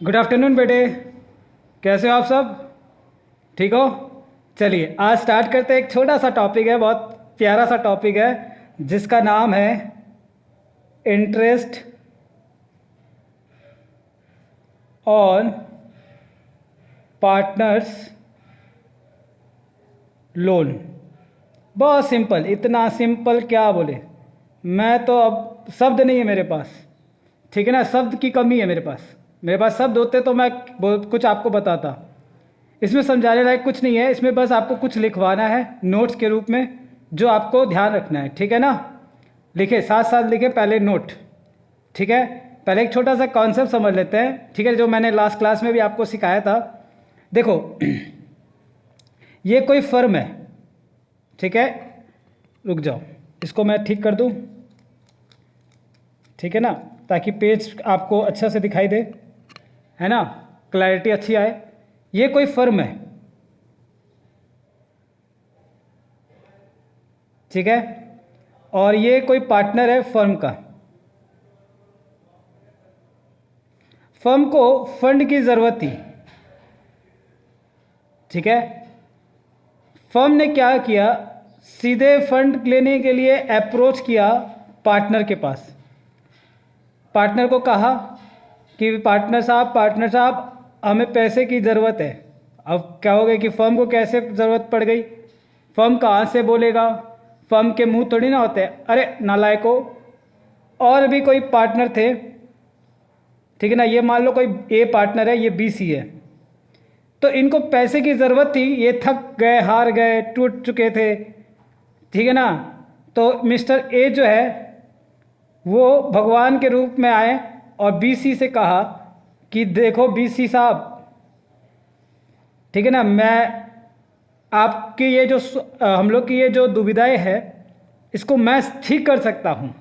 Good afternoon बेटे। कैसे हो आप सब? ठीक हो? चलिए आज स्टार्ट करते हैं। एक छोटा सा टॉपिक है, बहुत प्यारा सा टॉपिक है जिसका नाम है इंटरेस्ट ऑन पार्टनर्स लोन। बहुत सिंपल, इतना सिंपल क्या बोले। मैं तो अब शब्द नहीं है मेरे पास, ठीक है ना, शब्द की कमी है मेरे पास शब्द होते तो मैं कुछ आपको बताता। इसमें समझाने लायक कुछ नहीं है, इसमें बस आपको कुछ लिखवाना है नोट्स के रूप में, जो आपको ध्यान रखना है, ठीक है ना। लिखे, साथ साथ लिखे पहले नोट, ठीक है। पहले एक छोटा सा कॉन्सेप्ट समझ लेते हैं, ठीक है, जो मैंने लास्ट क्लास में भी आपको सिखाया था। देखो ये कोई फर्म है, ठीक है। रुक जाओ, इसको मैं ठीक कर दूं, ठीक है ना, ताकि पेज आपको अच्छा से दिखाई दे, है ना, क्लैरिटी अच्छी आए। ये कोई फर्म है, ठीक है, और ये कोई पार्टनर है फर्म का। फर्म को फंड की ज़रूरत थी, ठीक है। फर्म ने क्या किया, सीधे फंड लेने के लिए अप्रोच किया पार्टनर के पास। पार्टनर को कहा कि पार्टनर साहब हमें पैसे की ज़रूरत है। अब क्या हो गया कि फर्म को कैसे ज़रूरत पड़ गई, फर्म कहाँ से बोलेगा, फर्म के मुंह थोड़ी ना होते हैं। अरे नालायको, और भी कोई पार्टनर थे, ठीक है ना। ये मान लो कोई ए पार्टनर है, ये बी सी है, तो इनको पैसे की ज़रूरत थी, ये थक गए, हार गए, टूट चुके थे, ठीक है ना। तो मिस्टर ए जो है वो भगवान के रूप में आए और बी सी से कहा कि देखो बी सी साहब, ठीक है ना, मैं आपकी ये जो हम लोग की ये जो दुविधाएं है, इसको मैं ठीक कर सकता हूँ,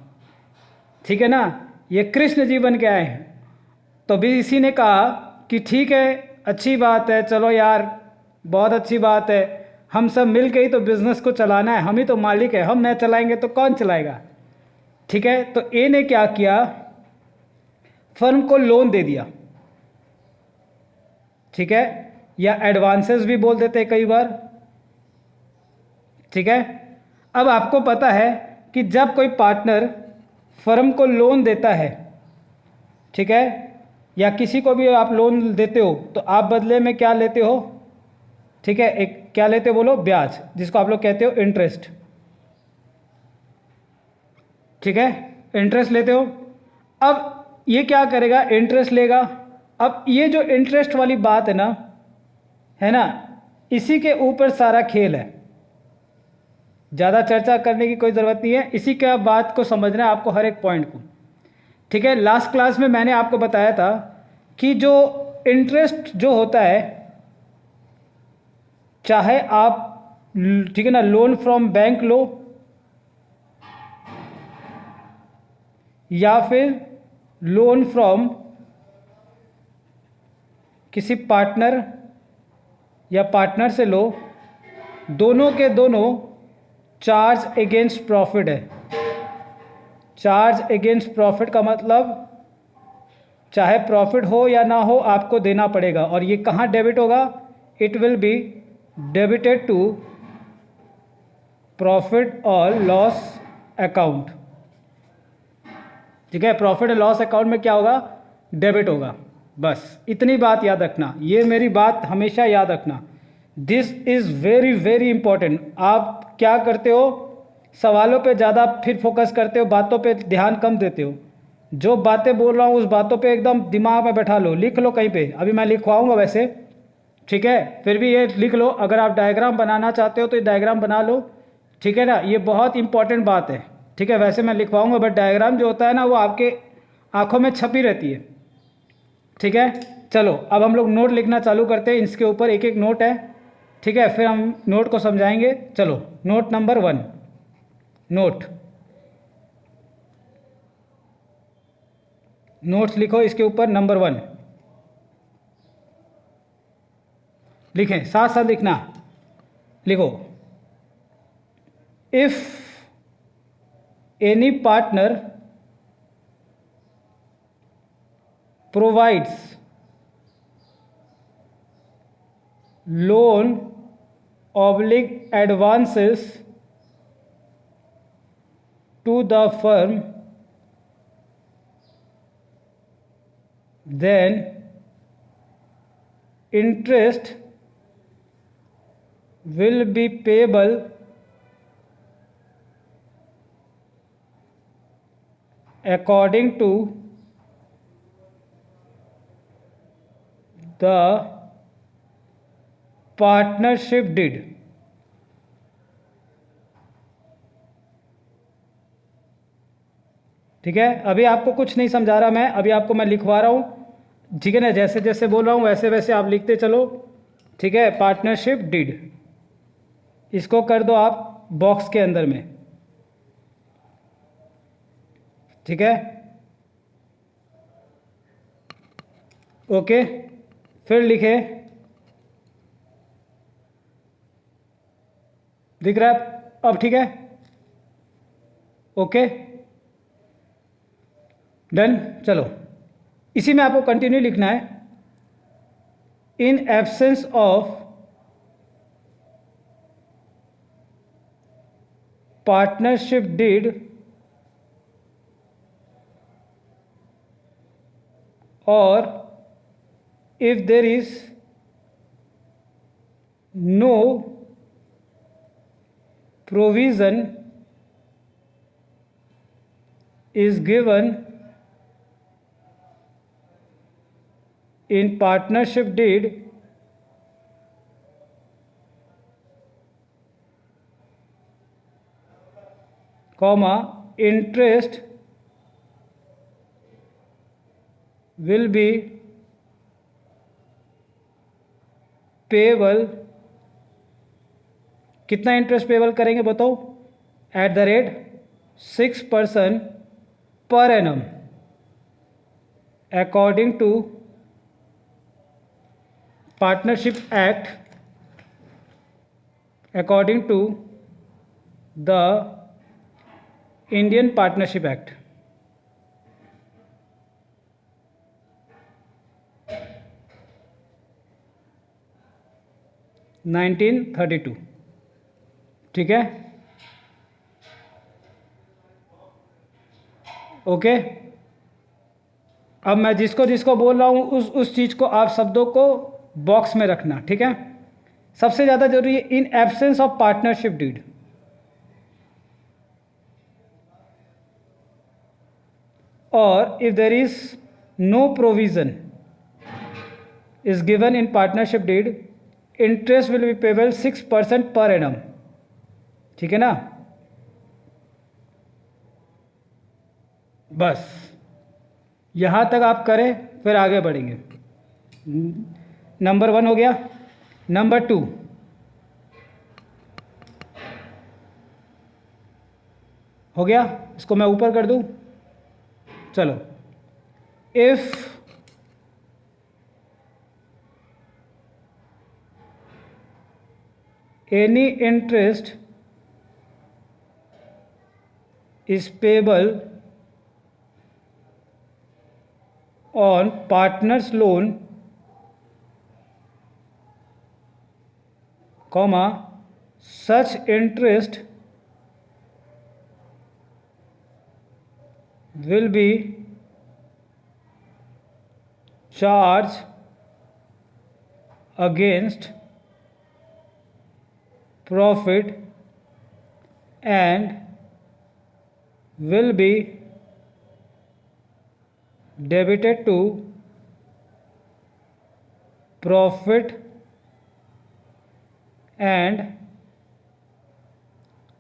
ठीक है ना। ये कृष्ण जी बन के आए हैं। तो भी इसी ने कहा कि ठीक है, अच्छी बात है, चलो यार बहुत अच्छी बात है, हम सब मिल के ही तो बिज़नेस को चलाना है, हम ही तो मालिक है, हम नहीं चलाएंगे तो कौन चलाएगा, ठीक है। तो ए ने क्या किया, फर्म को लोन दे दिया, ठीक है, या एडवांसेस भी बोल देते हैं कई बार, ठीक है। अब आपको पता है कि जब कोई पार्टनर फर्म को लोन देता है, ठीक है, या किसी को भी आप लोन देते हो, तो आप बदले में क्या लेते हो, ठीक है, एक क्या लेते हो बोलो, ब्याज, जिसको आप लोग कहते हो इंटरेस्ट, ठीक है, इंटरेस्ट लेते हो। अब ये क्या करेगा, इंटरेस्ट लेगा। अब ये जो इंटरेस्ट वाली बात है ना, इसी के ऊपर सारा खेल है, ज़्यादा चर्चा करने की कोई ज़रूरत नहीं है, इसी के बात को समझना है आपको, हर एक पॉइंट को, ठीक है। लास्ट क्लास में मैंने आपको बताया था कि जो इंटरेस्ट जो होता है, चाहे आप, ठीक है ना, लोन फ्रॉम बैंक लो या फिर लोन फ्रॉम किसी पार्टनर या पार्टनर से लो, दोनों के दोनों चार्ज अगेंस्ट प्रॉफिट है। चार्ज अगेंस्ट प्रॉफिट का मतलब चाहे प्रॉफिट हो या ना हो, आपको देना पड़ेगा। और ये कहाँ डेबिट होगा, it will be debited to profit और लॉस अकाउंट, ठीक है। प्रॉफिट और लॉस अकाउंट में क्या होगा, डेबिट होगा। बस इतनी बात याद रखना, ये मेरी बात हमेशा याद रखना, this is very very important. आप क्या करते हो, सवालों पे ज़्यादा फिर फोकस करते हो, बातों पे ध्यान कम देते हो। जो बातें बोल रहा हूँ उस बातों पे एकदम दिमाग में बैठा लो, लिख लो कहीं पे, अभी मैं लिखवाऊंगा वैसे, ठीक है, फिर भी ये लिख लो। अगर आप डायग्राम बनाना चाहते हो तो ये डायग्राम बना लो, ठीक है ना, ये बहुत इंपॉर्टेंट बात है, ठीक है। वैसे मैं लिखवाऊंगा, बट डायग्राम जो होता है ना, वो आपके आंखों में छपी रहती है, ठीक है। चलो अब हम लोग नोट लिखना चालू करते हैं, इसके ऊपर एक एक नोट है, ठीक है, फिर हम नोट को समझाएंगे। चलो नोट नंबर 1, नोट, नोट्स लिखो, इसके ऊपर नंबर 1 लिखें, साथ साथ लिखना, लिखो, if any partner provides loan oblique advances to the firm, then interest will be payable according to the partnership deed. ठीक है, अभी आपको कुछ नहीं समझा रहा मैं, अभी आपको मैं लिखवा रहा हूँ, ठीक है ना, जैसे जैसे बोल रहा हूँ वैसे वैसे आप लिखते चलो, ठीक है। पार्टनरशिप डीड, इसको कर दो आप बॉक्स के अंदर में, ठीक है, ओके। फिर लिखे, दिख रहा है अब, ठीक है, ओके, डन। चलो, इसी में आपको कंटिन्यू लिखना है। In absence of partnership deed और if there is no provision is given in partnership deed, comma, interest will be payable, कितना इंटरेस्ट पेबल करेंगे बताओ, @6% पर annum according to partnership act, according to the Indian partnership act. (1932), ठीक है, okay. अब मैं जिसको जिसको बोल रहा हूँ उस चीज़ को आप शब्दों को बॉक्स में रखना, ठीक है। सबसे ज़्यादा जरूरी है in absence of partnership deed, और if there is no provision is given in partnership deed, interest will be payable 6% per annum, ठीक है ना। बस यहां तक आप करें, फिर आगे बढ़ेंगे। नंबर 1 हो गया। नंबर 2, हो गया, इसको मैं ऊपर कर दूं, चलो। If any interest is payable on partner's loan, comma, such interest will be charged against profit and will be debited to profit and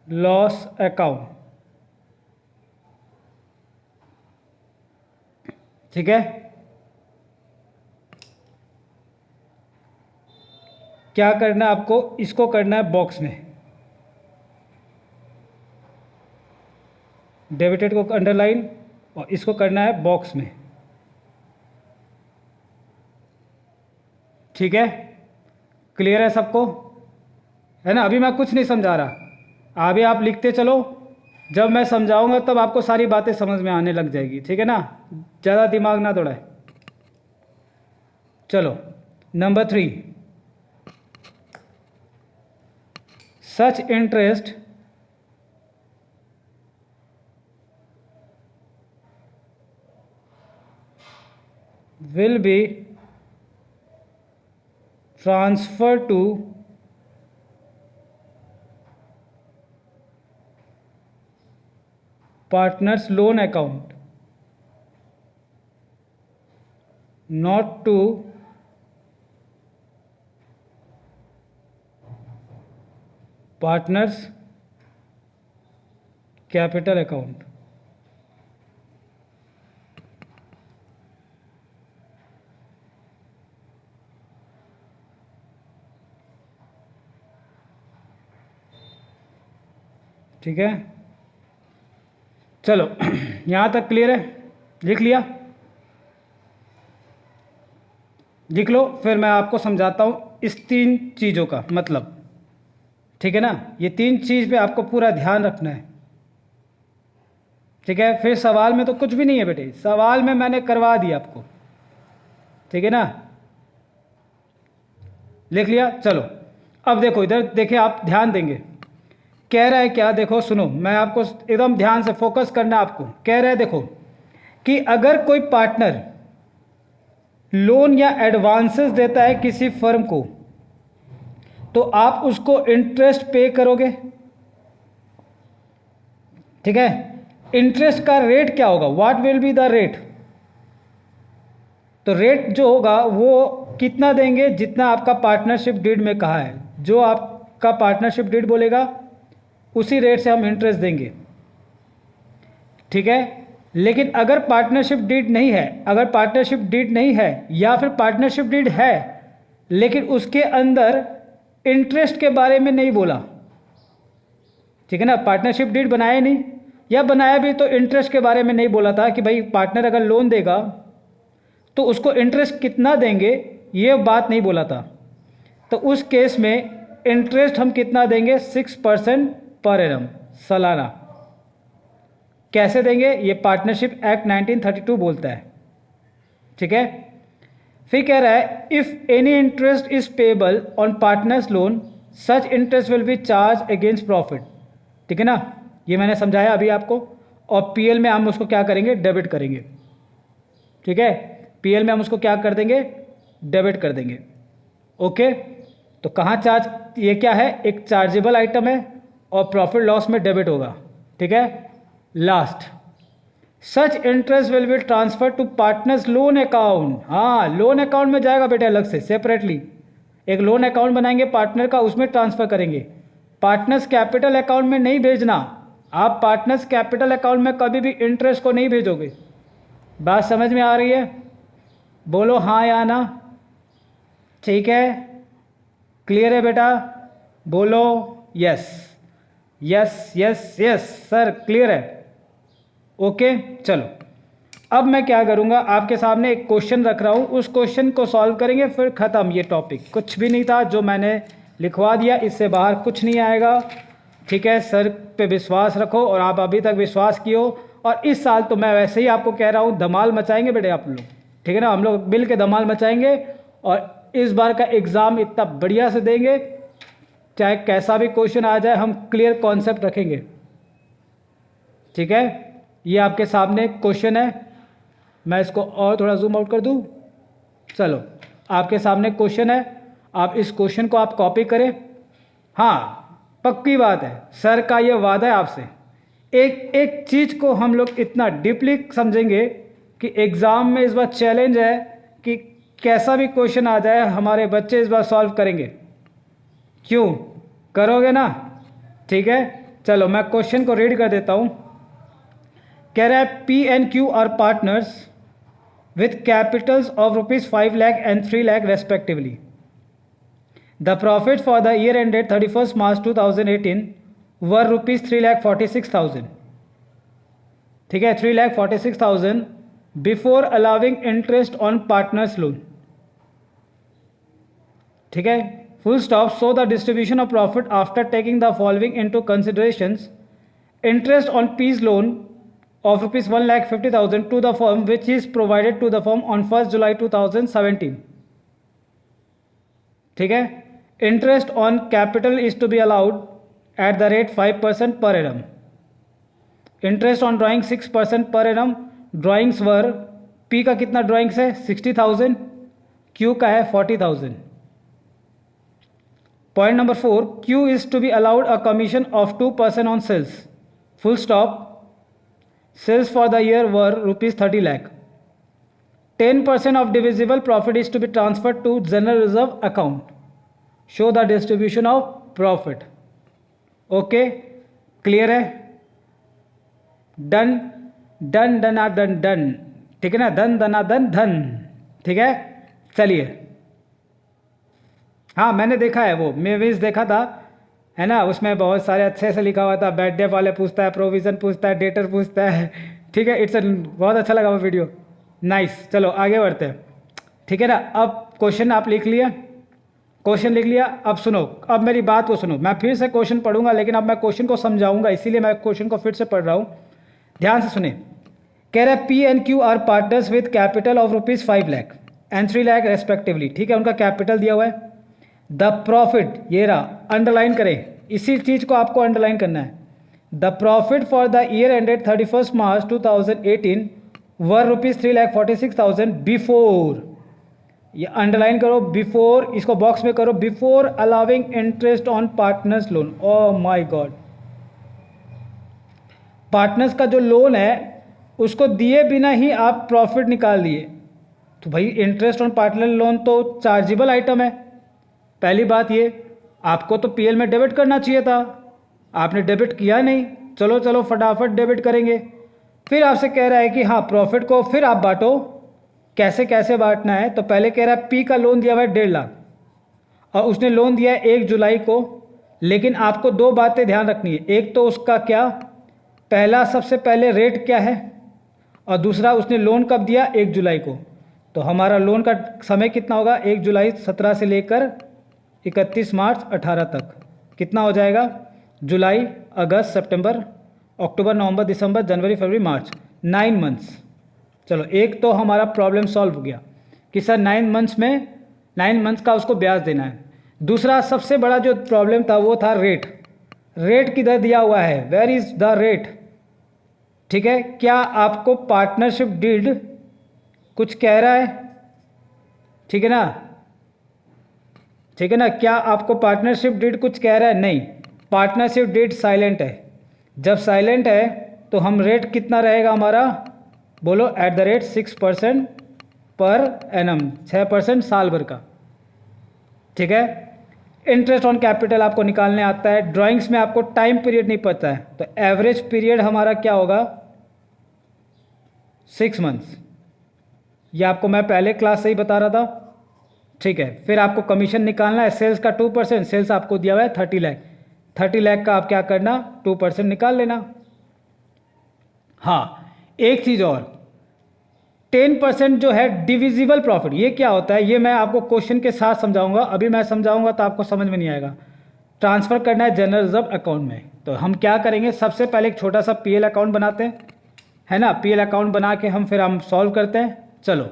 loss account, ठीक है। क्या करना है आपको, इसको करना है बॉक्स में, डेबिटेड को अंडरलाइन और इसको करना है बॉक्स में, ठीक है। क्लियर है सबको, है ना। अभी मैं कुछ नहीं समझा रहा, अभी आप लिखते चलो, जब मैं समझाऊंगा तब आपको सारी बातें समझ में आने लग जाएगी, ठीक है ना। ज़्यादा दिमाग ना दौड़ाए। चलो number 3, such interest will be transferred to partner's loan account, not to partner's capital account. ठीक है, चलो यहाँ तक क्लियर है? लिख लिया? लिख लो, फिर मैं आपको समझाता हूँ इस 3 चीज़ों का मतलब। ठीक है ना, ये 3 चीज़ पे आपको पूरा ध्यान रखना है। ठीक है, फिर सवाल में तो कुछ भी नहीं है बेटे, सवाल में मैंने करवा दिया आपको। ठीक है ना, लिख लिया? चलो अब देखो, इधर देखिए, आप ध्यान देंगे। कह रहा है क्या, देखो सुनो, मैं आपको एकदम ध्यान से फोकस करना आपको। कह रहा है देखो कि अगर कोई पार्टनर लोन या एडवांसेस देता है किसी फर्म को, तो आप उसको इंटरेस्ट पे करोगे। ठीक है, इंटरेस्ट का रेट क्या होगा? What will be the rate? तो रेट जो होगा वो कितना देंगे? जितना आपका पार्टनरशिप डीड में कहा है, जो आपका पार्टनरशिप डीड बोलेगा उसी रेट से हम इंटरेस्ट देंगे। ठीक है, लेकिन अगर पार्टनरशिप डीड नहीं है, अगर पार्टनरशिप डीड नहीं है या फिर पार्टनरशिप डीड है लेकिन उसके अंदर इंटरेस्ट के बारे में नहीं बोला, ठीक है ना, पार्टनरशिप डीड बनाया नहीं, या बनाया भी तो इंटरेस्ट के बारे में नहीं बोला था कि भाई पार्टनर अगर लोन देगा तो उसको इंटरेस्ट कितना देंगे, ये बात नहीं बोला था, तो उस केस में इंटरेस्ट हम कितना देंगे? 6% पर एनम सालाना। कैसे देंगे? ये पार्टनरशिप एक्ट 1932 बोलता है। ठीक है, फिर कह रहा है if any interest is payable on partners loan such interest will B charge against profit. ठीक है ना, ये मैंने समझाया अभी आपको। और पीएल में हम उसको क्या करेंगे? डेबिट करेंगे। ठीक है, पीएल में हम उसको क्या कर देंगे? डेबिट कर देंगे। ओके, तो कहाँ चार्ज, ये क्या है? एक चार्जेबल आइटम है और प्रॉफिट लॉस में डेबिट होगा। ठीक है, last, such interest will be transfer to partners loan account. हाँ, लोन अकाउंट में जाएगा बेटे, अलग से सेपरेटली एक लोन अकाउंट बनाएंगे पार्टनर का, उसमें ट्रांसफर करेंगे। पार्टनर्स कैपिटल अकाउंट में नहीं भेजना। आप पार्टनर्स कैपिटल अकाउंट में कभी भी इंटरेस्ट को नहीं भेजोगे। बात समझ में आ रही है? बोलो हाँ या ना। ठीक है, क्लियर है बेटा? बोलो yes yes yes yes sir, clear है? ओके, चलो अब मैं क्या करूँगा, आपके सामने एक क्वेश्चन रख रहा हूँ, उस क्वेश्चन को सॉल्व करेंगे, फिर ख़त्म। ये टॉपिक कुछ भी नहीं था, जो मैंने लिखवा दिया इससे बाहर कुछ नहीं आएगा। ठीक है, सर पे विश्वास रखो, और आप अभी तक विश्वास किए हो, और इस साल तो मैं वैसे ही आपको कह रहा हूँ धमाल मचाएंगे बेटे आप लोग। ठीक है ना, हम लोग मिल के धमाल मचाएंगे, और इस बार का एग्ज़ाम इतना बढ़िया से देंगे, चाहे कैसा भी क्वेश्चन आ जाए हम क्लियर कॉन्सेप्ट रखेंगे। ठीक है, ये आपके सामने क्वेश्चन है, मैं इसको और थोड़ा जूम आउट कर दूं। चलो, आपके सामने क्वेश्चन है, आप इस क्वेश्चन को आप कॉपी करें। हाँ, पक्की बात है, सर का ये वादा है आपसे, एक एक चीज़ को हम लोग इतना डीपली समझेंगे कि एग्ज़ाम में इस बार चैलेंज है कि कैसा भी क्वेश्चन आ जाए हमारे बच्चे इस बार सॉल्व करेंगे। क्यों करोगे ना? ठीक है, चलो मैं क्वेश्चन को रीड कर देता हूँ। कह रहा है P and Q R partners with capitals of rupees 5 lakh and 3 lakh respectively. The profit for the year ended 31st March 2018 were rupees 3,46,000. ठीक है, 3,46,000 before allowing interest on partners loan. ठीक है, full stop. So the distribution of profit after taking the following into considerations: interest on P's loan of rupees 1,50,000 to the firm which is provided to the firm on 1st July 2017. ठीक है, interest on capital is to be allowed eight the rate 5% per annum. Interest on drawing 6% per annum. Drawings were, P का कितना drawings है 60,000, Q का है 40,000। Point number 4, Q is to be allowed a commission of 2% on sales, full stop. Sales for the year were ₹30 lakh। 10% of divisible profit is to be transferred to general reserve account. Show the distribution of profit. Okay, clear है? Done done डना done done, ठीक है ना, धन धना धन धन, ठीक है। चलिए, हाँ मैंने देखा है, वो मूवीज देखा था, है ना, उसमें बहुत सारे अच्छे से लिखा हुआ था, बैड डेट वाले पूछता है, प्रोविजन पूछता है, डेटर पूछता है, ठीक है। इट्स बहुत अच्छा लगा वो वीडियो, नाइस। चलो आगे बढ़ते हैं, ठीक है ना। अब क्वेश्चन आप लिख लिया, क्वेश्चन लिख लिया। अब सुनो, अब मेरी बात को सुनो, मैं फिर से क्वेश्चन पढ़ूंगा, लेकिन अब मैं क्वेश्चन को समझाऊंगा, इसीलिए मैं क्वेश्चन को फिर से पढ़ रहा हूँ, ध्यान से सुने। कह रहा है P and Q R partners with capital of ₹5 lakh and 3 lakh respectively, ठीक है, उनका कैपिटल दिया हुआ है। द प्रॉफिट, ये रहा, अंडरलाइन करें, इसी चीज को आपको अंडरलाइन करना है। The profit for the year ended 31 March 2018 were ₹3,46,000 before, ये अंडरलाइन करो, बिफोर, इसको बॉक्स में करो, before allowing interest on partners loan. Oh my God, partners का जो लोन है उसको दिए बिना ही आप प्रॉफिट निकाल दिए, तो भाई इंटरेस्ट ऑन पार्टनर लोन तो चार्जेबल आइटम है। पहली बात ये, आपको तो पीएल में डेबिट करना चाहिए था, आपने डेबिट किया नहीं, चलो चलो फटाफट डेबिट करेंगे। फिर आपसे कह रहा है कि हाँ प्रॉफिट को फिर आप बांटो, कैसे कैसे बांटना है। तो पहले कह रहा है पी का लोन दिया हुआ है 1.5 लाख और उसने लोन दिया है 1 जुलाई को, लेकिन आपको दो बातें ध्यान रखनी है। एक तो उसका क्या, पहला सबसे पहले रेट क्या है, और दूसरा उसने लोन कब दिया 1 जुलाई को। तो हमारा लोन का समय कितना होगा, 1 जुलाई 17 से लेकर 31 मार्च 18 तक, कितना हो जाएगा, जुलाई अगस्त सितंबर अक्टूबर नवंबर दिसंबर जनवरी फरवरी मार्च, 9 मंथ्स। चलो एक तो हमारा प्रॉब्लम सॉल्व हो गया कि सर 9 मंथ्स में 9 मंथ्स का उसको ब्याज देना है। दूसरा सबसे बड़ा जो प्रॉब्लम था वो था रेट, रेट किधर दिया हुआ है, वेयर इज द रेट, ठीक है। क्या आपको पार्टनरशिप डीड कुछ कह रहा है, ठीक है ना, ठीक है ना, क्या आपको पार्टनरशिप डीड कुछ कह रहा है, नहीं, पार्टनरशिप डीड साइलेंट है। जब साइलेंट है तो हम रेट कितना रहेगा हमारा, बोलो, eight the rate 6% per annum, 6% साल भर का, ठीक है। इंटरेस्ट ऑन कैपिटल आपको निकालने आता है, ड्राइंग्स में आपको टाइम पीरियड नहीं पता है, तो एवरेज पीरियड हमारा क्या होगा 6 मंथ्स, ये आपको मैं पहले क्लास से ही बता रहा था, ठीक है। फिर आपको कमीशन निकालना है, सेल्स का 2%, सेल्स आपको दिया हुआ है 30 लाख, 30 लाख का आप क्या करना 2% निकाल लेना। हाँ एक चीज़ और, 10% जो है डिविजिबल प्रॉफिट, ये क्या होता है, ये मैं आपको क्वेश्चन के साथ समझाऊंगा, अभी मैं समझाऊंगा तो आपको समझ में नहीं आएगा। ट्रांसफ़र करना है जनरल रिजर्व अकाउंट में, तो हम क्या करेंगे, सबसे पहले एक छोटा सा पीएल अकाउंट बनाते हैं, है ना, पीएल अकाउंट बना के हम सॉल्व करते हैं। चलो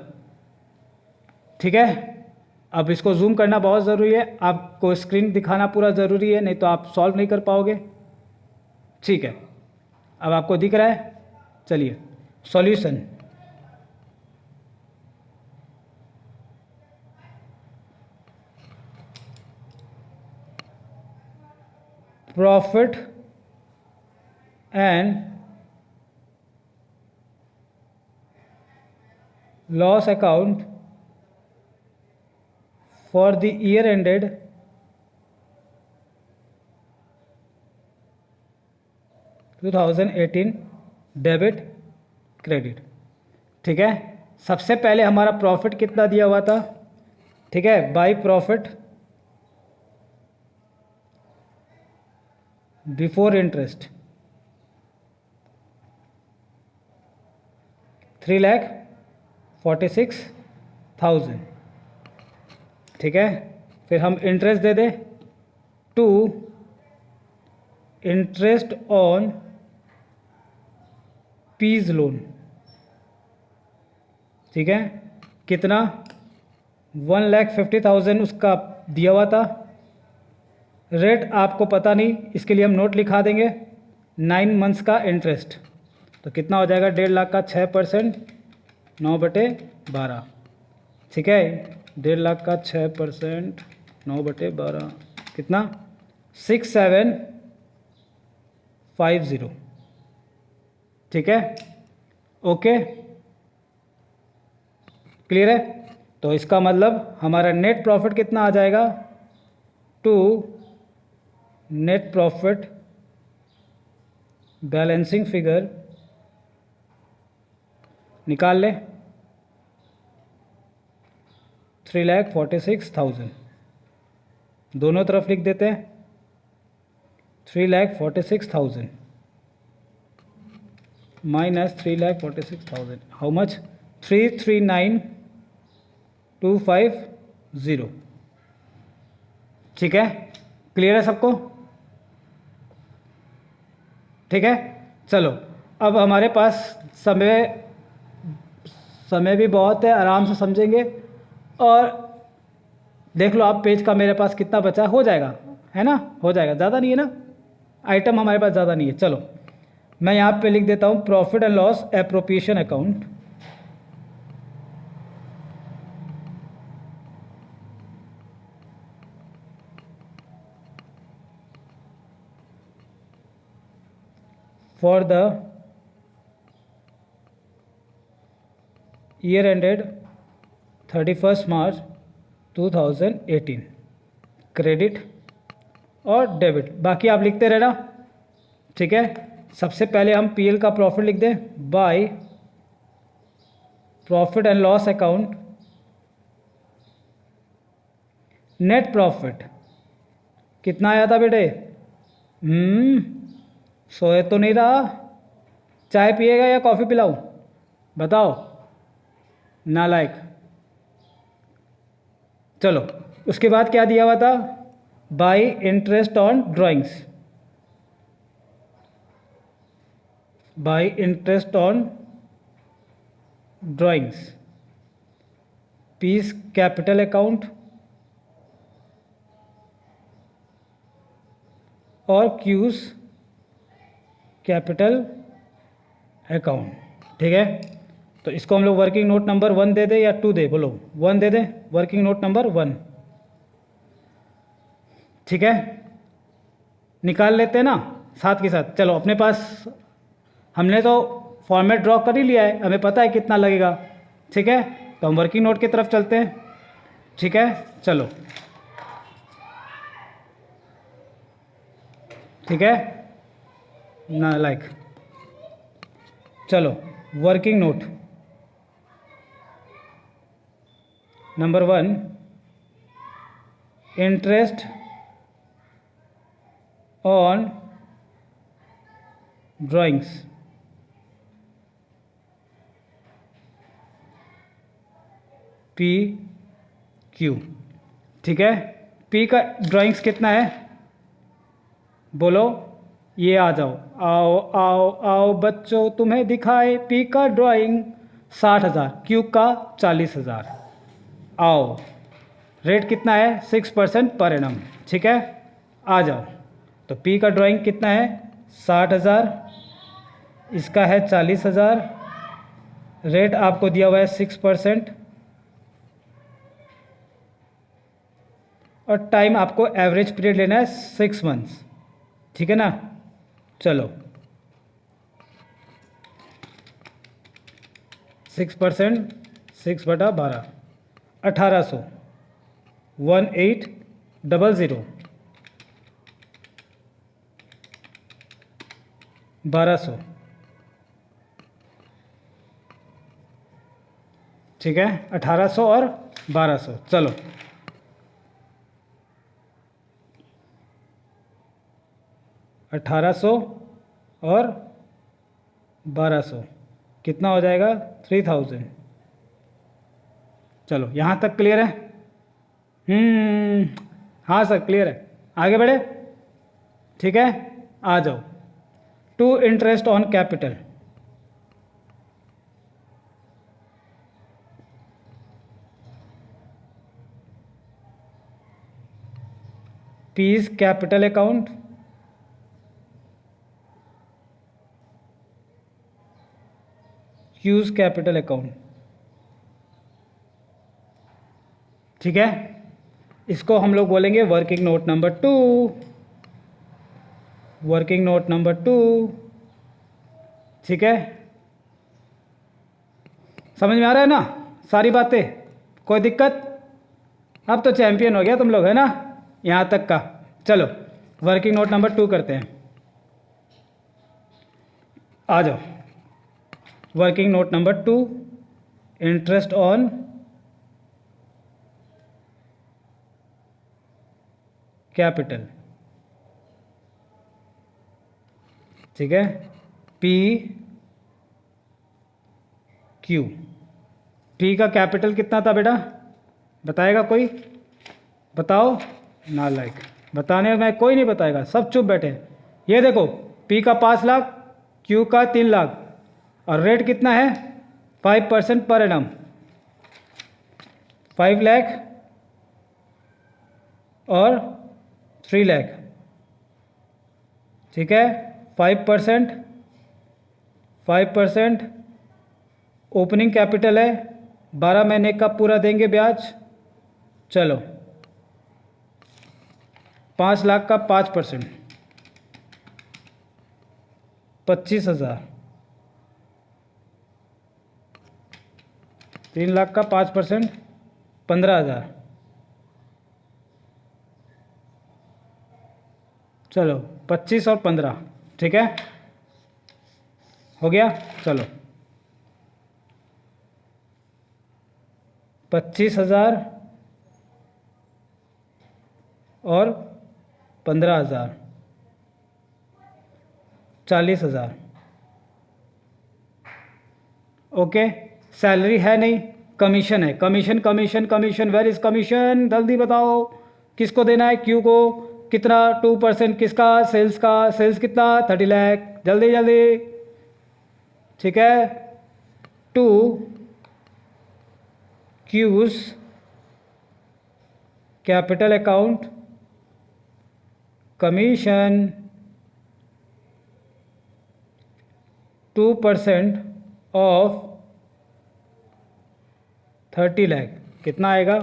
ठीक है, अब इसको जूम करना बहुत ज़रूरी है, आपको स्क्रीन दिखाना पूरा ज़रूरी है, नहीं तो आप सॉल्व नहीं कर पाओगे, ठीक है। अब आपको दिख रहा है, चलिए solution, profit and loss account for the year ended 2018 debit credit, ठीक है। सबसे पहले हमारा प्रॉफिट कितना दिया हुआ था, ठीक है, बाय प्रॉफिट बिफोर इंटरेस्ट 3,46,000, ठीक है। फिर हम इंटरेस्ट दे दें to interest on P's loan, ठीक है, कितना 1,50,000 उसका दिया हुआ था, रेट आपको पता नहीं, इसके लिए हम नोट लिखा देंगे 9 मंथ्स का इंटरेस्ट। तो कितना हो जाएगा 1.5 लाख का 6%, 9/12। ठीक है, 1.5 लाख का 6%, 9/12 कितना 6750। ठीक है, ओके, क्लियर है। तो इसका मतलब हमारा नेट प्रॉफिट कितना आ जाएगा, to net profit balancing figure निकाल ले 3,46,000। दोनों तरफ लिख देते हैं 3,46,000 माइनस 3,46,000, हाउ मच 339,250। ठीक है, क्लियर है सबको। ठीक है, चलो अब हमारे पास समय भी बहुत है, आराम से समझेंगे। और देख लो आप पेज का मेरे पास कितना बचा, हो जाएगा है ना, हो जाएगा, ज़्यादा नहीं है ना, आइटम हमारे पास ज़्यादा नहीं है। चलो मैं यहाँ पे लिख देता हूँ profit and loss appropriation account. For the year ended 31 March 2018, credit और डेबिट, बाकी आप लिखते रहना। ठीक है, सबसे पहले हम पीएल का प्रॉफिट लिख दें, by profit and loss account net profit कितना आया था बेटे, सोए तो नहीं रहा, चाय पिएगा या कॉफ़ी पिलाऊं, बताओ, नालायक। चलो उसके बाद क्या दिया हुआ था, bye interest on drawings, bye interest on drawings, piece capital account और क्यूज कैपिटल अकाउंट। ठीक है, तो इसको हम लोग वर्किंग नोट नंबर 1 दे दें या 2 दे, बोलो 1 दे दें, वर्किंग नोट नंबर 1। ठीक है, निकाल लेते हैं ना साथ के साथ। चलो अपने पास हमने तो फॉर्मेट ड्रॉ कर ही लिया है, हमें पता है कितना लगेगा। ठीक है, तो हम वर्किंग नोट की तरफ चलते हैं। ठीक है, चलो, ठीक है ना, लाइक, चलो working note number 1, interest on drawings, P Q. ठीक है, पी का ड्राइंग्स कितना है, बोलो, ये आ जाओ, आओ आओ आओ बच्चों तुम्हें दिखाए, पी का ड्राइंग 60,000, क्यू का 40,000। आओ, रेट कितना है 6% पर एनम। ठीक है, आ जाओ, तो पी का ड्राइंग कितना है 60,000, इसका है 40,000, रेट आपको दिया हुआ है 6%, और टाइम आपको एवरेज पीरियड लेना है 6 मंथ्स। ठीक है ना, चलो 6%, 6/12, 1800, 1800, 1200। ठीक है, 1800 और 1200, चलो 1800 और 1200 कितना हो जाएगा 3000। चलो यहाँ तक क्लियर है, हाँ सर क्लियर है, आगे बढ़े। ठीक है, आ जाओ, to interest on capital, P is capital account, Q is capital account. ठीक है, इसको हम लोग बोलेंगे working note number 2, working note number 2. ठीक है, समझ में आ रहा है ना सारी बातें, कोई दिक्कत? अब तो चैंपियन हो गया तुम लोग, है ना, यहाँ तक का. चलो वर्किंग नोट नंबर 2 करते हैं, आ जाओ. Working note number 2, interest on capital. ठीक है, P Q. P का कैपिटल कितना था बेटा, बताएगा कोई? बताओ. नालायक, बताने में कोई नहीं बताएगा, सब चुप बैठे. ये देखो, P का 5 लाख, Q का 3 लाख, और रेट कितना है? 5% पर एनम, 5 लाख और 3 लाख. ठीक है, 5%, 5% ओपनिंग कैपिटल है, 12 महीने का पूरा देंगे ब्याज. चलो 5 लाख का 5%, 25,000. 3 लाख का 5%, 15,000. चलो 25 और 15, ठीक है, हो गया. चलो 25,000 और 15,000, 40,000. ओके, सैलरी है नहीं, कमीशन है. Commission commission commission, where is commission? जल्दी बताओ, किसको देना है? क्यू को. कितना? 2%. किसका? सेल्स का. सेल्स कितना? 30 लाख. जल्दी जल्दी. ठीक है, 2 Q's capital account commission 2% of 30 lakh. कितना आएगा?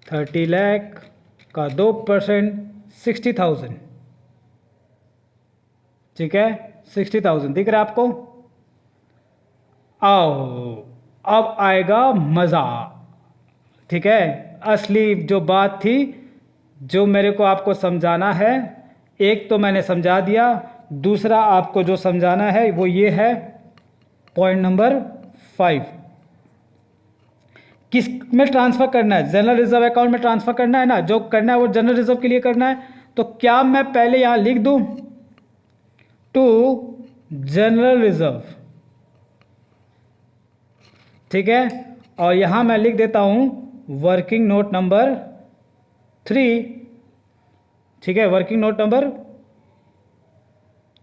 30 लाख का 2%, 60,000. ठीक है, 60,000 दिख रहा है आपको? आओ, अब आएगा मज़ा. ठीक है, असली जो बात थी, जो मेरे को आपको समझाना है, एक तो मैंने समझा दिया, दूसरा आपको जो समझाना है वो ये है, पॉइंट नंबर 5. किस में ट्रांसफ़र करना है? जनरल रिजर्व अकाउंट में ट्रांसफ़र करना है ना. जो करना है वो जनरल रिजर्व के लिए करना है. तो क्या मैं पहले यहाँ लिख दूँ टू जनरल रिजर्व, ठीक है, और यहाँ मैं लिख देता हूँ वर्किंग नोट नंबर 3. ठीक है, वर्किंग नोट नंबर,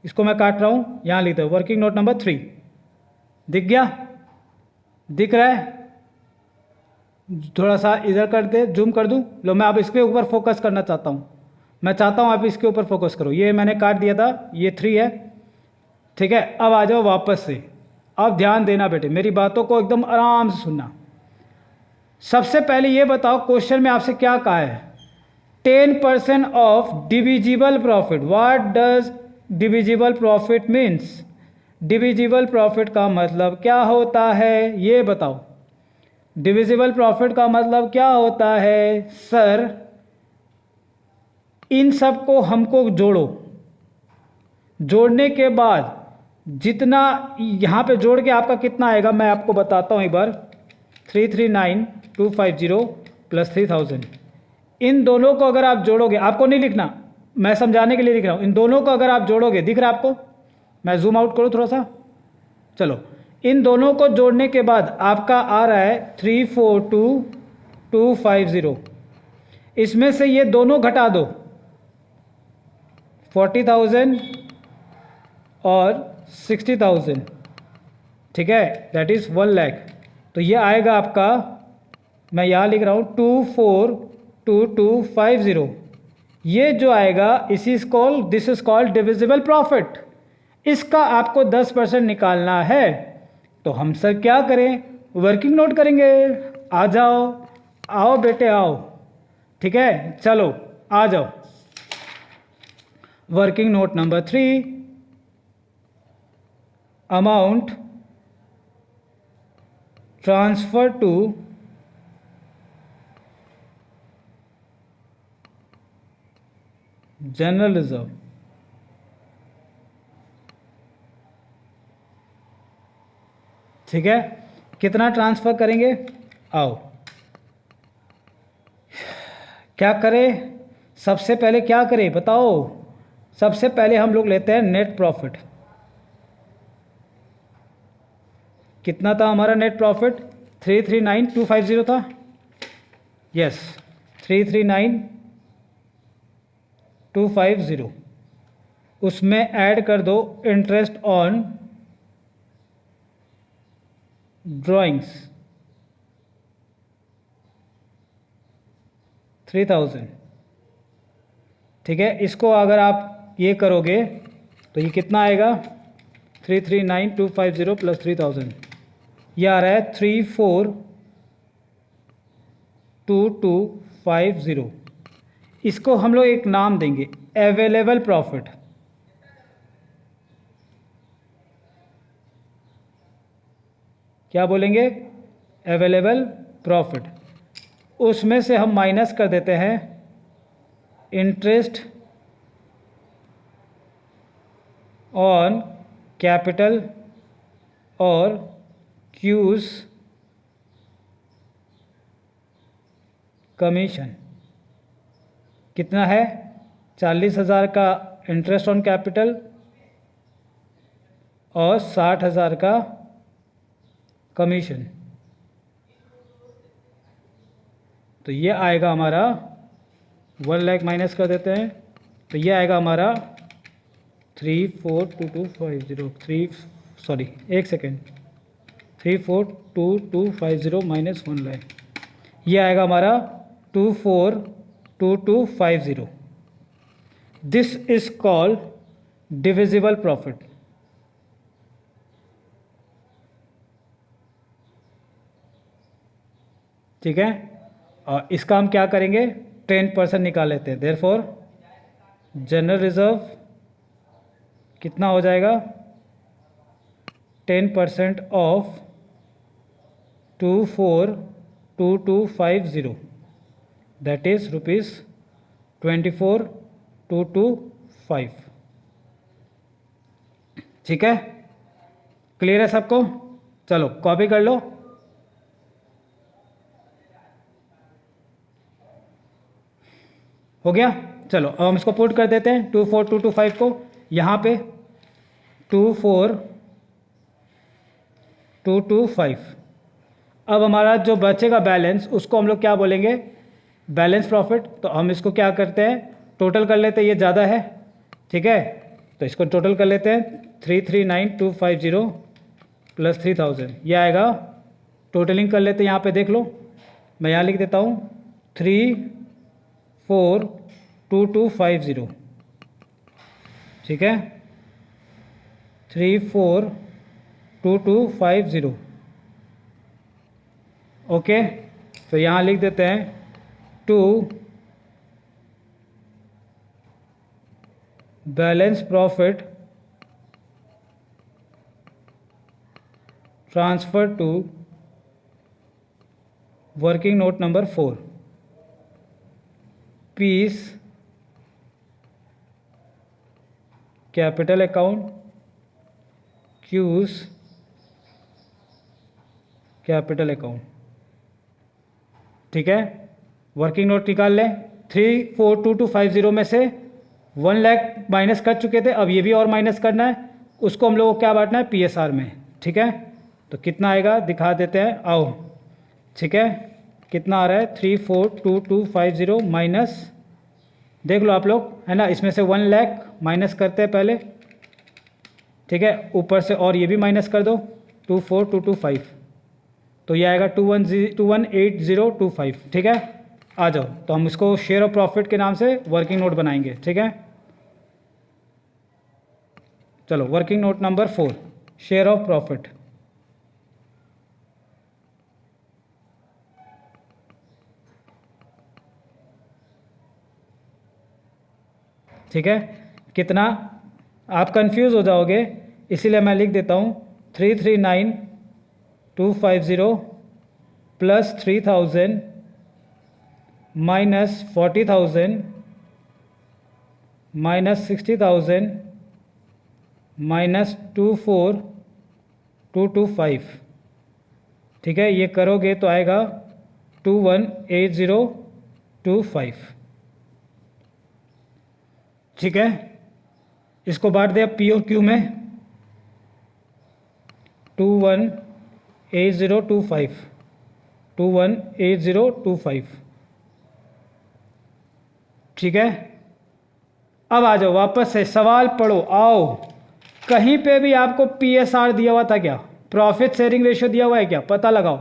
इसको मैं काट रहा हूँ, यहाँ लिखता हूँ वर्किंग नोट नंबर 3. दिख गया? दिख रहा है? थोड़ा सा इधर कर दे, जूम कर दूँ. लो, मैं अब इसके ऊपर फोकस करना चाहता हूँ. मैं चाहता हूँ आप इसके ऊपर फोकस करो. ये मैंने काट दिया था, ये 3 है. ठीक है, अब आ जाओ वापस से. अब ध्यान देना बेटे, मेरी बातों को एकदम आराम से सुनना. सबसे पहले ये बताओ, क्वेश्चन में आपसे क्या कहा है? 10% of divisible profit. What does divisible profit means? Divisible profit का मतलब क्या होता है, ये बताओ. डिविजिबल प्रॉफिट का मतलब क्या होता है? सर, इन सब को हमको जोड़ो. जोड़ने के बाद जितना यहाँ पे जोड़ के आपका कितना आएगा, मैं आपको बताता हूँ एक बार. 339,250 प्लस 3,000. इन दोनों को अगर आप जोड़ोगे, आपको नहीं लिखना, मैं समझाने के लिए लिख रहा हूँ. इन दोनों को अगर आप जोड़ोगे, दिख रहा है आपको? मैं जूम आउट करूँ थोड़ा सा. चलो, इन दोनों को जोड़ने के बाद आपका आ रहा है 342,250. इसमें से ये दोनों घटा दो, 40,000 और 60,000. ठीक है, दैट इज़ 1 लाख. तो ये आएगा आपका, मैं यहाँ लिख रहा हूँ 242250. ये जो आएगा this is called divisible profit. इसका आपको 10% निकालना है। तो हम सर क्या करें, वर्किंग नोट करेंगे। आ जाओ, आओ बेटे आओ, ठीक है, चलो आ जाओ। Working note number 3, amount transfer to general reserve. ठीक है, कितना ट्रांसफर करेंगे, आओ क्या करें। सबसे पहले क्या करें बताओ। सबसे पहले हम लोग लेते हैं नेट प्रॉफिट। कितना था हमारा नेट प्रॉफिट, 339250 था। यस, 339250। उसमें ऐड कर दो इंटरेस्ट ऑन ड्राइंग्स 3000। ठीक है, इसको अगर आप ये करोगे तो ये कितना आएगा, 339250 प्लस 3000, ये आ रहा है 342250। इसको हम लोग एक नाम देंगे, अवेलेबल प्रॉफिट। क्या बोलेंगे, अवेलेबल प्रॉफिट। उसमें से हम माइनस कर देते हैं इंटरेस्ट ऑन कैपिटल और क्यूज कमीशन। कितना है, 40,000 का इंटरेस्ट ऑन कैपिटल और 60,000 का कमीशन। तो ये आएगा हमारा 1 लाख, माइनस कर देते हैं तो ये आएगा हमारा 342250 माइनस 1 लाख, ये आएगा हमारा 242250। This is called divisible profit. ठीक है, और इसका हम क्या करेंगे, 10% निकाल लेते हैं। देयरफॉर जनरल रिजर्व कितना हो जाएगा, 10% ऑफ 242250, दैट इज ₹24,225। ठीक है, क्लियर है सबको। चलो कॉपी कर लो। हो गया, चलो अब हम इसको पुट कर देते हैं 24,225 को यहाँ पे, 24,225। अब हमारा जो बचेगा बैलेंस, उसको हम लोग क्या बोलेंगे, बैलेंस प्रॉफिट। तो हम इसको क्या करते हैं, टोटल कर लेते हैं, ये ज़्यादा है। ठीक है, तो इसको टोटल कर लेते हैं, 339250 प्लस 3000, ये आएगा। टोटलिंग कर लेते हैं, यहाँ पे देख लो, मैं यहाँ लिख देता हूँ 342250। ठीक है, 342250। ओके, तो यहाँ लिख देते हैं 2 balance profit transfer to working note number 4, P's capital account, Q's capital account. ठीक है, वर्किंग नोट निकाल लें। 342250 में से 1 लाख माइनस कर चुके थे, अब ये भी और माइनस करना है। उसको हम लोग को क्या बांटना है, PSR में। ठीक है, तो कितना आएगा दिखा देते हैं, आओ। ठीक है, कितना आ रहा है, 342250 माइनस, देख लो आप लोग, है ना, इसमें से 1 लाख माइनस करते हैं पहले। ठीक है, ऊपर से और ये भी माइनस कर दो, 24,225, तो ये आएगा 218025। ठीक है, आ जाओ, तो हम इसको शेयर ऑफ प्रॉफिट के नाम से वर्किंग नोट बनाएंगे, ठीक है। चलो working note number 4, share of profit. ठीक है, कितना, आप कंफ्यूज हो जाओगे, इसीलिए मैं लिख देता हूँ 339,250 प्लस 3,000 माइनस 40,000 माइनस 60,000 माइनस 24,225। ठीक है, ये करोगे तो आएगा 218025। ठीक है, इसको बांट दिया पी और क्यू में, 218025 218025। ठीक है, अब आ जाओ वापस से, सवाल पढ़ो, आओ। कहीं पे भी आपको PSR दिया हुआ था क्या? प्रॉफिट शेयरिंग रेशियो दिया हुआ है क्या? पता लगाओ,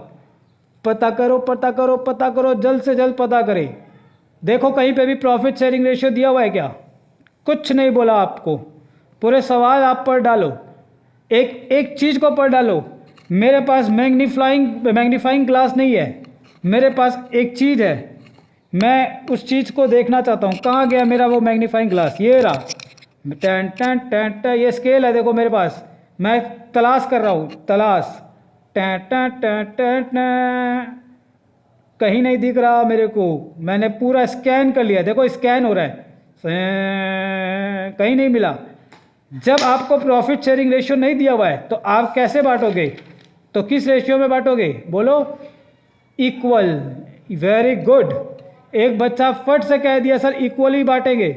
पता करो, पता करो, पता करो, जल्द से जल्द पता करें। देखो कहीं पे भी प्रॉफिट शेयरिंग रेशियो दिया हुआ है क्या? कुछ नहीं बोला आपको, पूरे सवाल आप पढ़ डालो, एक एक चीज़ को पढ़ डालो। मेरे पास मैग्नीफाइंग ग्लास नहीं है, मेरे पास एक चीज़ है, मैं उस चीज़ को देखना चाहता हूँ। कहाँ गया मेरा वो मैग्नीफाइंग ग्लास? ये रहा, टन टन टन टन, ये स्केल है देखो मेरे पास, मैं तलाश कर रहा हूँ, तलाश, टन टन टन टन टन, कहीं नहीं दिख रहा मेरे को। मैंने पूरा स्कैन कर लिया, देखो स्कैन हो रहा है, कहीं नहीं मिला। जब आपको प्रॉफिट शेयरिंग रेशियो नहीं दिया हुआ है तो आप कैसे बांटोगे? तो किस रेशियो में बांटोगे? बोलो, इक्वल। वेरी गुड, एक बच्चा फट से कह दिया सर इक्वली बांटेंगे।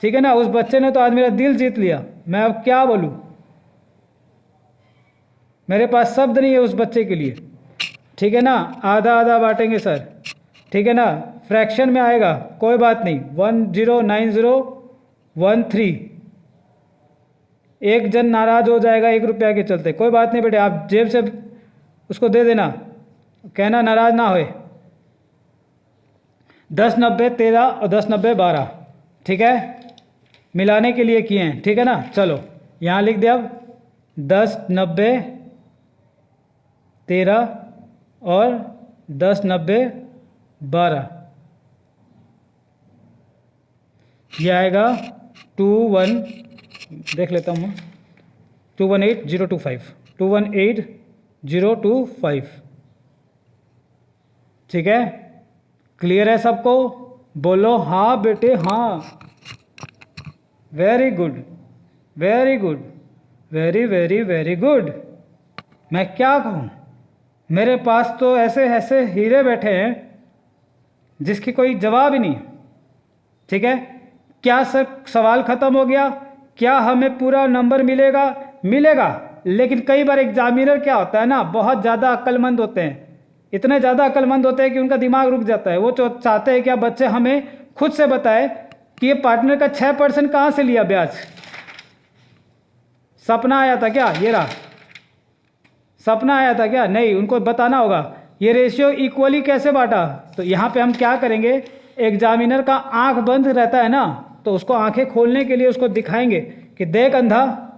ठीक है ना, उस बच्चे ने तो आज मेरा दिल जीत लिया, मैं अब क्या बोलूं, मेरे पास शब्द नहीं है उस बच्चे के लिए। ठीक है ना, आधा आधा बांटेंगे सर, ठीक है ना, फ्रैक्शन में आएगा, कोई बात नहीं, 109013। एक जन नाराज हो जाएगा 1 रुपया के चलते, कोई बात नहीं बेटे, आप जेब से उसको दे देना, कहना नाराज ना होए। 1090 13 और 1090 12, ठीक है, मिलाने के लिए किए हैं, ठीक है ना। चलो यहाँ लिख दिया, अब 1090 13 और 1090 12, ये आएगा 21, देख लेता हूँ, 218025 218025। ठीक है, क्लियर है सबको? बोलो हाँ बेटे हाँ। Very good, very good, very very very good. मैं क्या कहूँ, मेरे पास तो ऐसे ऐसे हीरे बैठे हैं जिसकी कोई जवाब ही नहीं। ठीक है, क्या सर सवाल ख़त्म हो गया? क्या हमें पूरा नंबर मिलेगा? मिलेगा, लेकिन कई बार एग्जामिनर क्या होता है ना, बहुत ज़्यादा अक्लमंद होते हैं, इतने ज़्यादा अक्लमंद होते हैं कि उनका दिमाग रुक जाता है। वो चाहते हैं कि बच्चे हमें खुद से बताए कि ये पार्टनर का 6% कहाँ से लिया ब्याज। सपना आया था क्या? ये रहा, सपना आया था क्या? नहीं, उनको बताना होगा ये रेशियो इक्वली कैसे बांटा। तो यहाँ पे हम क्या करेंगे, एग्जामिनर का आंख बंद रहता है ना, तो उसको आंखें खोलने के लिए उसको दिखाएंगे कि देख अंधा,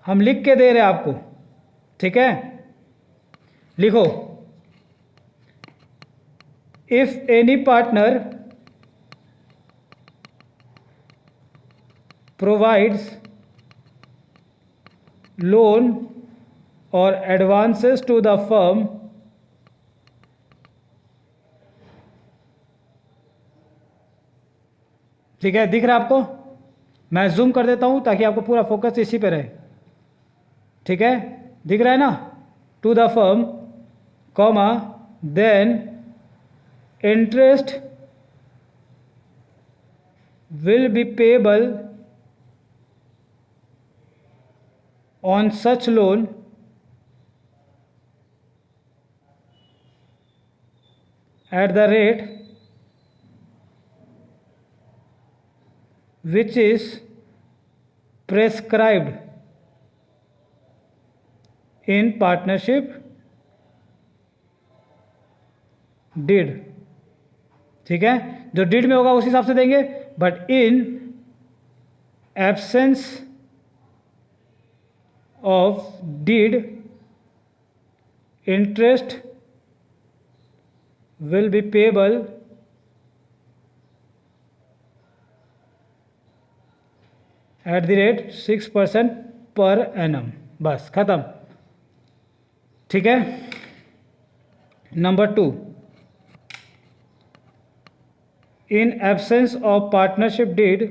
हम लिख के दे रहे हैं आपको। ठीक है, लिखो, if any partner provides loan और एडवांसेस टू द फर्म ठीक है, दिख रहा है आपको? मैं जूम कर देता हूं ताकि आपको पूरा फोकस इसी पे रहे। ठीक है, दिख रहा है ना? To the firm comma then interest will be payable on such loan at the rate which is prescribed in partnership deed। ठीक है, जो डिड में होगा उस हिसाब से देंगे। But in absence of deed interest will be payable at the rate 6% पर एनम। बस खत्म। ठीक है। Number 2, in absence of partnership deed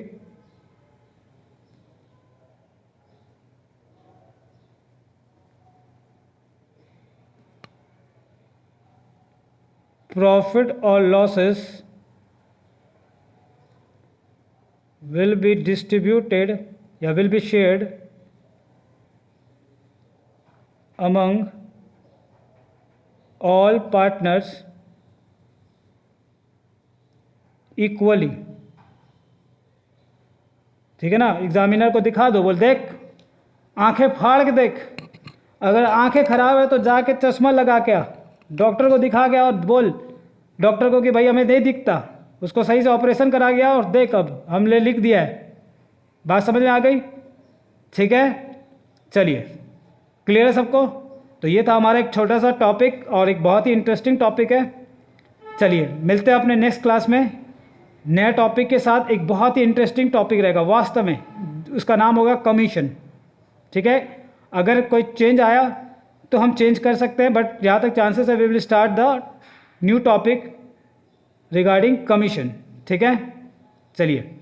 profit और लॉसेस will be distributed या will be shared among all partners equally। ठीक है ना, एग्जामिनर को दिखा दो, बोल देख आंखें फाड़ के देख, अगर आंखें खराब है तो जाके चश्मा लगा के आ, डॉक्टर को दिखा गया और बोल डॉक्टर को कि भाई हमें नहीं दिखता, उसको सही से ऑपरेशन करा गया और देख अब हमने लिख दिया है। बात समझ में आ गई? ठीक है, चलिए क्लियर है सबको? तो ये था हमारा एक छोटा सा टॉपिक और एक बहुत ही इंटरेस्टिंग टॉपिक है। चलिए मिलते हैं अपने नेक्स्ट क्लास में नए टॉपिक के साथ। एक बहुत ही इंटरेस्टिंग टॉपिक रहेगा वास्तव में, उसका नाम होगा कमीशन। ठीक है, अगर कोई चेंज आया तो हम चेंज कर सकते हैं, बट जहाँ तक चांसेस है we will start the new topic regarding commission. ठीक है, चलिए।